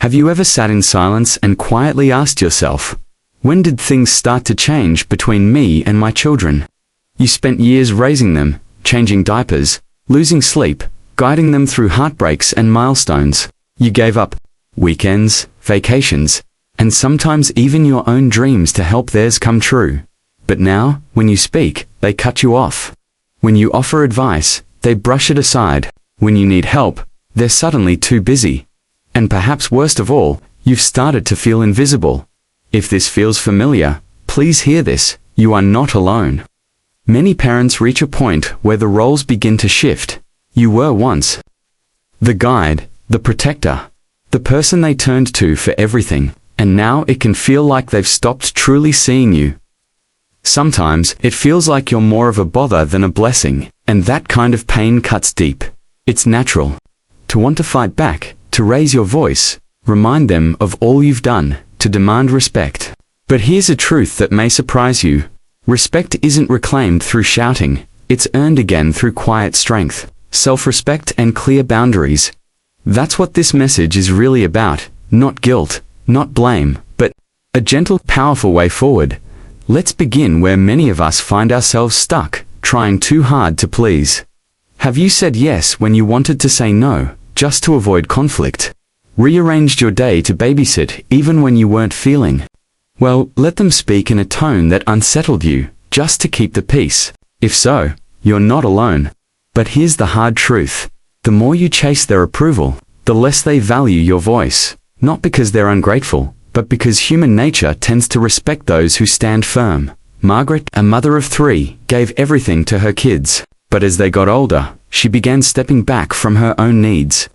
Have you ever sat in silence and quietly asked yourself, when did things start to change between me and my children? You spent years raising them, changing diapers, losing sleep, guiding them through heartbreaks and milestones. You gave up weekends, vacations, and sometimes even your own dreams to help theirs come true. But now, when you speak, they cut you off. When you offer advice, they brush it aside. When you need help, they're suddenly too busy. And perhaps worst of all, you've started to feel invisible. If this feels familiar, please hear this: you are not alone. Many parents reach a point where the roles begin to shift. You were once the guide, the protector, the person they turned to for everything, and now it can feel like they've stopped truly seeing you. Sometimes it feels like you're more of a bother than a blessing, and that kind of pain cuts deep. It's natural to want to fight back, to raise your voice, remind them of all you've done, to demand respect. But here's a truth that may surprise you. Respect isn't reclaimed through shouting, it's earned again through quiet strength, self-respect and clear boundaries. That's what this message is really about, not guilt, not blame, but a gentle, powerful way forward. Let's begin where many of us find ourselves stuck, trying too hard to please. Have you said yes when you wanted to say no, just to avoid conflict? Rearranged your day to babysit even when you weren't feeling? Well, let them speak in a tone that unsettled you, just to keep the peace. If so, you're not alone. But here's the hard truth. The more you chase their approval, the less they value your voice. Not because they're ungrateful, but because human nature tends to respect those who stand firm. Margaret, a mother of 3, gave everything to her kids. But as they got older, she began stepping back from her own needs.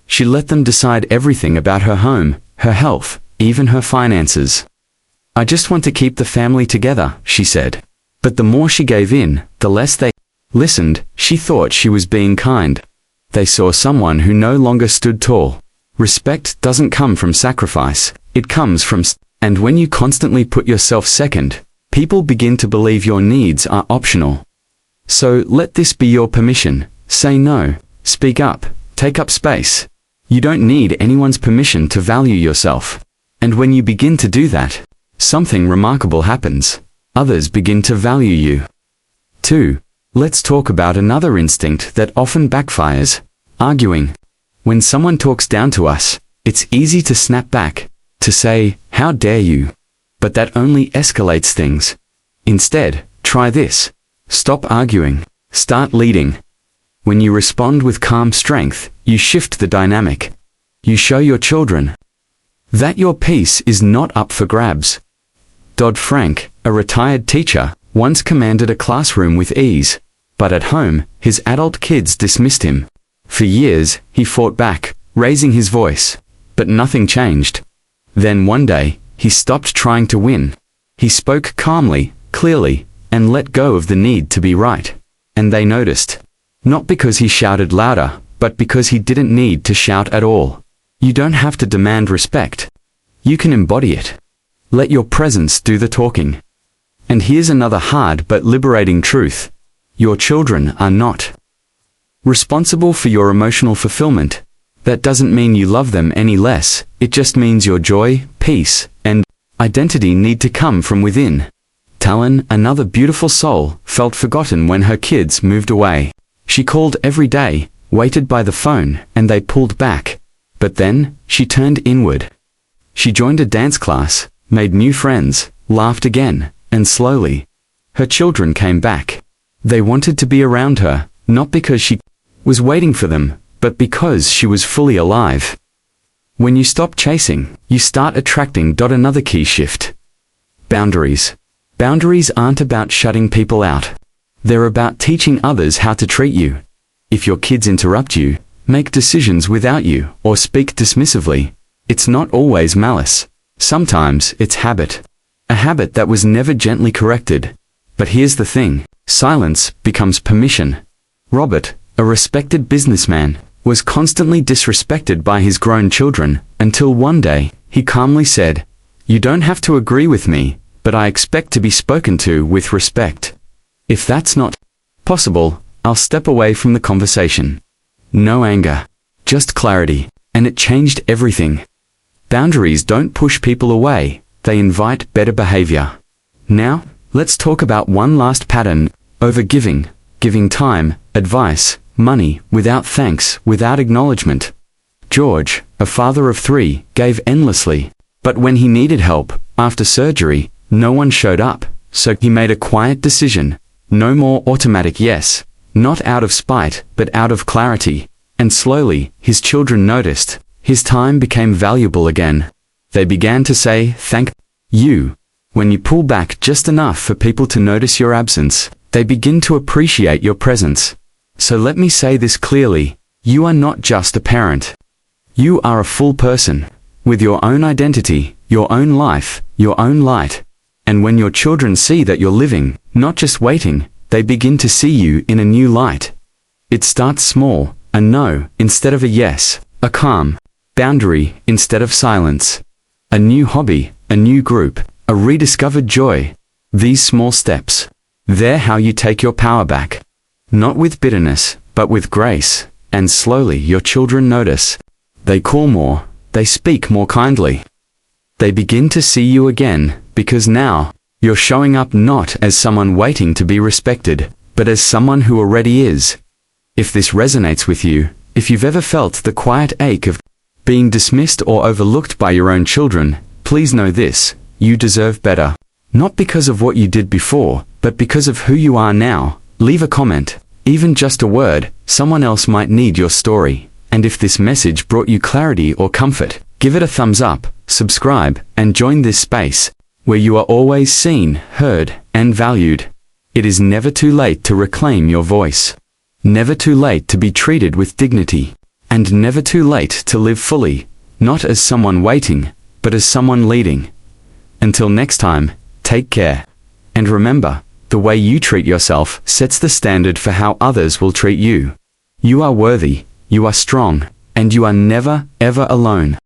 She let them decide everything about her home, her health, even her finances. I just want to keep the family together, she said. But the more she gave in, the less they listened. She thought she was being kind. They saw someone who no longer stood tall. Respect doesn't come from sacrifice, it comes from and when you constantly put yourself second, people begin to believe your needs are optional. So let this be your permission. Say no, speak up, take up space. You don't need anyone's permission to value yourself. And when you begin to do that, something remarkable happens. Others begin to value you. 2. Let's talk about another instinct that often backfires: arguing. When someone talks down to us, it's easy to snap back, to say, "How dare you?" But that only escalates things. Instead, try this. Stop arguing. Start leading. When you respond with calm strength, you shift the dynamic. You show your children that your peace is not up for grabs. Dodd-Frank, a retired teacher, once commanded a classroom with ease, but at home, his adult kids dismissed him. For years, he fought back, raising his voice, but nothing changed. Then one day, he stopped trying to win. He spoke calmly, clearly, and let go of the need to be right. And they noticed. Not because he shouted louder, but because he didn't need to shout at all. You don't have to demand respect. You can embody it. Let your presence do the talking. And here's another hard but liberating truth. Your children are not responsible for your emotional fulfillment. That doesn't mean you love them any less, it just means your joy, peace, and identity need to come from within. Talon, another beautiful soul, felt forgotten when her kids moved away. She called every day, waited by the phone, and they pulled back. But then, she turned inward. She joined a dance class, made new friends, laughed again, and slowly, her children came back. They wanted to be around her, not because she was waiting for them, but because she was fully alive. When you stop chasing, you start attracting. Another key shift. Boundaries. Boundaries aren't about shutting people out. They're about teaching others how to treat you. If your kids interrupt you, make decisions without you, or speak dismissively, it's not always malice. Sometimes it's habit. A habit that was never gently corrected. But here's the thing. Silence becomes permission. Robert, a respected businessman, was constantly disrespected by his grown children, until one day, he calmly said, "You don't have to agree with me, but I expect to be spoken to with respect. If that's not possible, I'll step away from the conversation." No anger, just clarity, and it changed everything. Boundaries don't push people away, they invite better behavior. Now, let's talk about one last pattern: overgiving, giving time, advice, money, without thanks, without acknowledgement. George, a father of 3, gave endlessly, but when he needed help, after surgery, no one showed up, so he made a quiet decision. No more automatic yes, not out of spite, but out of clarity. And slowly, his children noticed. His time became valuable again. They began to say, "Thank you." When you pull back just enough for people to notice your absence, they begin to appreciate your presence. So let me say this clearly: you are not just a parent. You are a full person, with your own identity, your own life, your own light. And when your children see that you're living, not just waiting, they begin to see you in a new light. It starts small: a no instead of a yes, a calm boundary instead of silence, a new hobby, a new group, a rediscovered joy. These small steps, they're how you take your power back. Not with bitterness, but with grace. And slowly your children notice. They call more, they speak more kindly. They begin to see you again, because now, you're showing up not as someone waiting to be respected, but as someone who already is. If this resonates with you, if you've ever felt the quiet ache of being dismissed or overlooked by your own children, please know this: you deserve better. Not because of what you did before, but because of who you are now. Leave a comment, even just a word. Someone else might need your story. And if this message brought you clarity or comfort, give it a thumbs up, subscribe, and join this space, where you are always seen, heard, and valued. It is never too late to reclaim your voice. Never too late to be treated with dignity. And never too late to live fully, not as someone waiting, but as someone leading. Until next time, take care. And remember, the way you treat yourself sets the standard for how others will treat you. You are worthy, you are strong, and you are never, ever alone.